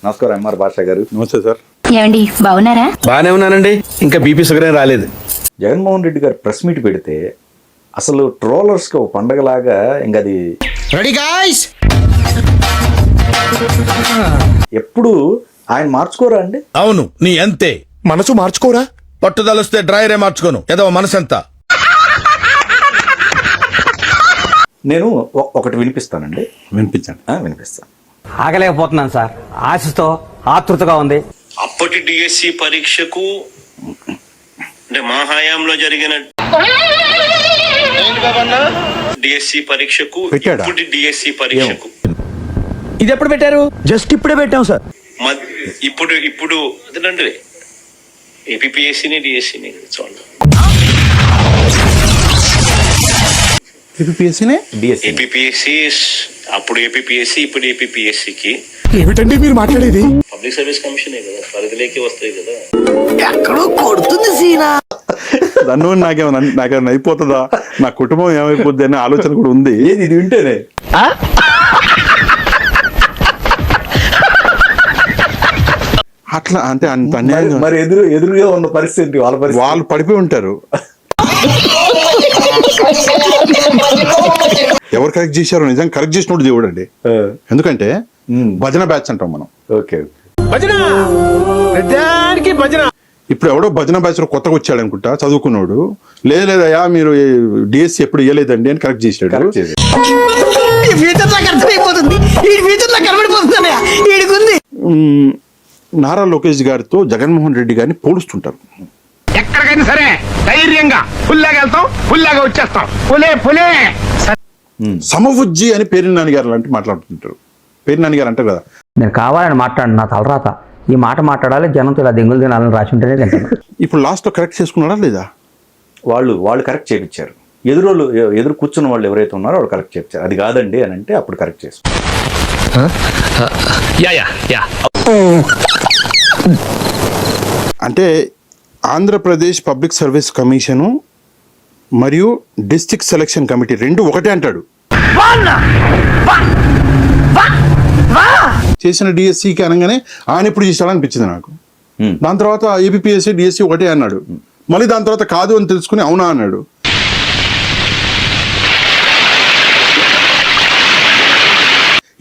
నమస్కారం ఎంఆర్ భాషా గారు. నమస్తే సార్. ఏమండి బాగున్నారా? బాగానే ఉన్నానండి. ఇంకా బీపీ షుగర్ ఏం రాలేదు. జగన్మోహన్ రెడ్డి గారు ప్రెస్ మీట్ పెడితే అసలు ట్రోలర్స్కి ఒక పండగలాగా ఇంకా అది రెడీ గాయ్స్. ఎప్పుడు ఆయన మార్చుకోరా అండి? అవును, నీ అంతే. మనసు మార్చుకోరా? పట్టుదలొస్తే డ్రైరే మార్చుకోను. ఏదో మనసంతా. నేను ఒకటి వినిపిస్తానండి. వినిపించండి. వినిపిస్తాను. ఆగలేకపోతున్నాను సార్. ఆశతో ఆతృతగా ఉంది. అప్పటి డిఎస్సి పరీక్షకు అంటే మా హయాంలో జరిగిన డిఎస్సి పరీక్షకు పెట్టాడా? ఇప్పటి డిఎస్సి పరీక్షకు ఇది ఎప్పుడు పెట్టారు? జస్ట్ ఇప్పుడే పెట్టాం సార్. ఇప్పుడు అదేనండి ఏపీఎస్సిని డిఎస్సిని చూడండి. ఏపీఎస్సీనే డిఎస్సి ఏపీఎస్సి అప్పుడు ఏపీఎస్సి ఇప్పుడు ఏపీఎస్సికి ఏమిటండి మీరు మాట్లాడేది? పబ్లిక్ సర్వీస్ కమిషనే కదా, పరిధిలోకి వస్తాయి కదా. దాన్ని నాకేమైనా అయిపోతుందా, నా కుటుంబం ఏమైపోద్ది అనే ఆలోచన కూడా ఉంది. ఏది ఇది వింటేనే అట్లా అంటే అంత అన్యాయంగా మరి ఎదురుగా ఉన్న పరిస్థితి వాళ్ళ పరిస్థితి. వాళ్ళు పడిపోయి ఉంటారు. ఎవరు కరెక్ట్ చేశారో నిజంగా కరెక్ట్ చేసినోడు దేవుడు అండి. ఎందుకంటే భజన బ్యాచ్ అంటాం మనం. ఓకే. ఇప్పుడు ఎవడో భజన బ్యాచ్ లో కొత్తగా వచ్చాడు అనుకుంటా, చదువుకున్నాడు. లేదయ్యా మీరు డిఎస్సి ఎప్పుడు ఇవ్వలేదండి అని కరెక్ట్ చేసాడు. కరెక్ట్ చేసి నారా లోకేష్ గారితో జగన్మోహన్ రెడ్డి గారిని పోలుస్తుంటారు. ఎక్కడికైనా సరే ధైర్యంగా ఫుల్లాగా వెళ్తాం, ఫుల్లాగా వచ్చేస్తాం. పులే సమవుజ్జి అని పేరు నాని గారు లాంటి మాట్లాడుతుంటారు. పేరు నాని గారు అంటారు కదా, నేను కావాలని మాట్లాడు, నా తలరాత ఈ మాట మాట్లాడాలి, జనంతో ఇలా దెంగులు తినాలని రాసి ఉంటేనే తింటాను. ఇప్పుడు లాస్ట్ లో కరెక్ట్ చేసుకున్నాడా లేదా? వాళ్ళు కరెక్ట్ చేయించారు. ఎదురు కూర్చున్న వాళ్ళు ఎవరైతే ఉన్నారో వాళ్ళు కరెక్ట్ చేయించారు. అది కాదండి అని అంటే అప్పుడు కరెక్ట్ చేస్తారు. అంటే ఆంధ్రప్రదేశ్ పబ్లిక్ సర్వీస్ కమిషను మరియు డిస్ట్రిక్ట్ సెలక్షన్ కమిటీ రెండు ఒకటే అంటాడు. చేసిన డిఎస్సికి అనగానే ఆయన ఇప్పుడు చేశాడనిపించింది నాకు. దాని తర్వాత ఏపీఎస్సి డిఎస్సి ఒకటే అన్నాడు. మళ్ళీ దాని తర్వాత కాదు అని తెలుసుకుని అవునా అన్నాడు.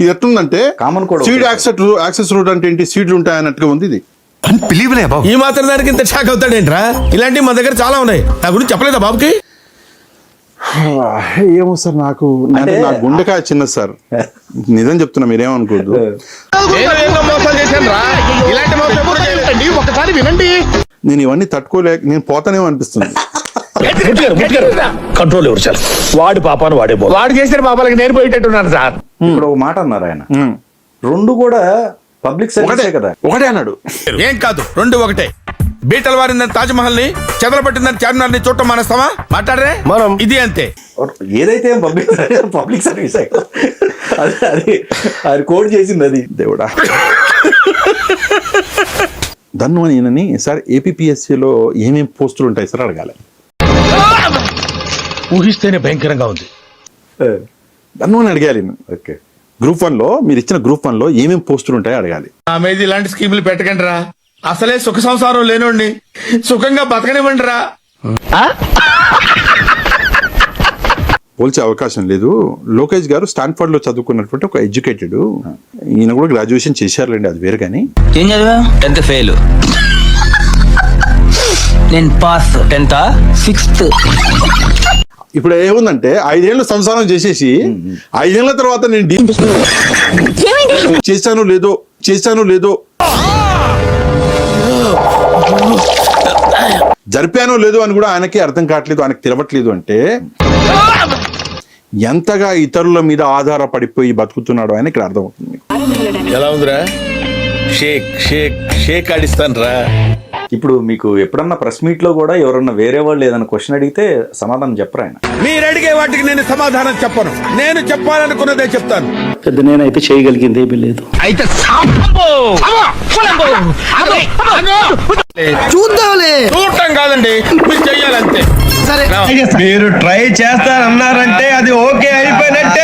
ఇది ఎట్లుందంటే కామన్ కూడా సీడ్ యాక్సెస్ రూట్ అంటే ఏంటి, సీడ్లు ఉంటాయన్నట్టుగా ఉంది ఇది. ఈ మాత్రం దానికి ఇంత షాక్ అవుతాడేంట్రా? ఇలాంటివి మా దగ్గర చాలా ఉన్నాయి. నా గురించి చెప్పలేదా బాబుకి? ఏమో సార్, నాకు నా గుండెకాయ చిన్నది సార్, నిజం చెప్తున్నా, మీరేమనుకోద్దు. ఒకసారి వినండి. నేను ఇవన్నీ తట్టుకోలేక నేను పోతానేమో అనిపిస్తుంది. కంట్రోల్ ఎవరు సార్? వాడు పాపాను వాడు చేసిన పాపాలకి నేను పోయేటట్టున్నాను సార్. ఇప్పుడు ఒక మాట అన్నారు ఆయన, రెండు కూడా పబ్లిక్ సర్వీసే కదా. ఒకటే అన్నాడు. ఏం కాదు, రెండు ఒకటే. బీటలు వారిందని తాజ్ మహల్ ని, చెదలు పట్టిందని చార్మినార్ ని చూడటం మానేస్తావా? మాట్లాడరే మనం ఇది అంతే. ఏదైతే పబ్లిక్ సర్వీసే అది కోడ్ చేసింది అది దేవుడా. దన్ను అని ఈయనని సార్ ఏపీఎస్సిలో ఏమేమి పోస్టులు ఉంటాయి సార్ అడగాలి. ఊహిస్తేనే భయంకరంగా ఉంది. దన్ను అని అడగాలి. ఓకే. గ్రూప్ 1 లో మీరు ఇచ్చిన గ్రూప్ 1 లో ఏమేమి పోస్టులు ఉంటాయో అడగాలి. నా మీద ఇలాంటి స్కీములు పెట్టకండి రా. అసలే సుఖ సంసారం లేనోడిని సుఖంగా బతకనివ్వండి రా. పోల్చే అవకాశం లేదు. లోకేష్ గారు స్టాన్ఫర్డ్ లో చదువుకున్నటువంటి ఒక ఎడ్యుకేటెడ్, ఈయన కూడా గ్రాడ్యుయేషన్ చేశారులేండి, అది వేరు. కానీ ఏం చదివా? 10th fail. నేను పాస్. 10th 6th. ఇప్పుడు ఏముందంటే 5 ఏళ్ళు సంసారం చేసేసి 5 ఏళ్ల తర్వాత నేను చేశాను లేదో జరిపానో లేదో అని కూడా ఆయనకి అర్థం కావట్లేదు, ఆయనకి తెలవట్లేదు. అంటే ఎంతగా ఇతరుల మీద ఆధారపడిపోయి బతుకుతున్నాడో ఆయన ఇక్కడ అర్థమవుతుంది. ఎలా ఉందిరా? షేక్ షేక్ షేక్ ఆడిస్తాను రా. ఇప్పుడు మీకు ఎప్పుడన్నా ప్రెస్ మీట్ లో కూడా ఎవరన్నా వేరే వాళ్ళు ఏదైనా క్వశ్చన్ అడిగితే సమాధానం చెప్పరు ఆయన. మీరు అడిగే వాటికి నేను సమాధానం చెప్పను. నేను చెప్పాలనుకున్నదే చెప్తాను. పెద్ద నేనైతే చేయగలిగింది ఏమీ లేదు. అయితే చూడటం కాదండి, మీరు చెయ్యాలంతే. మీరు ట్రై చేస్తారన్నారంటే అది ఓకే అయిపోయినట్టే.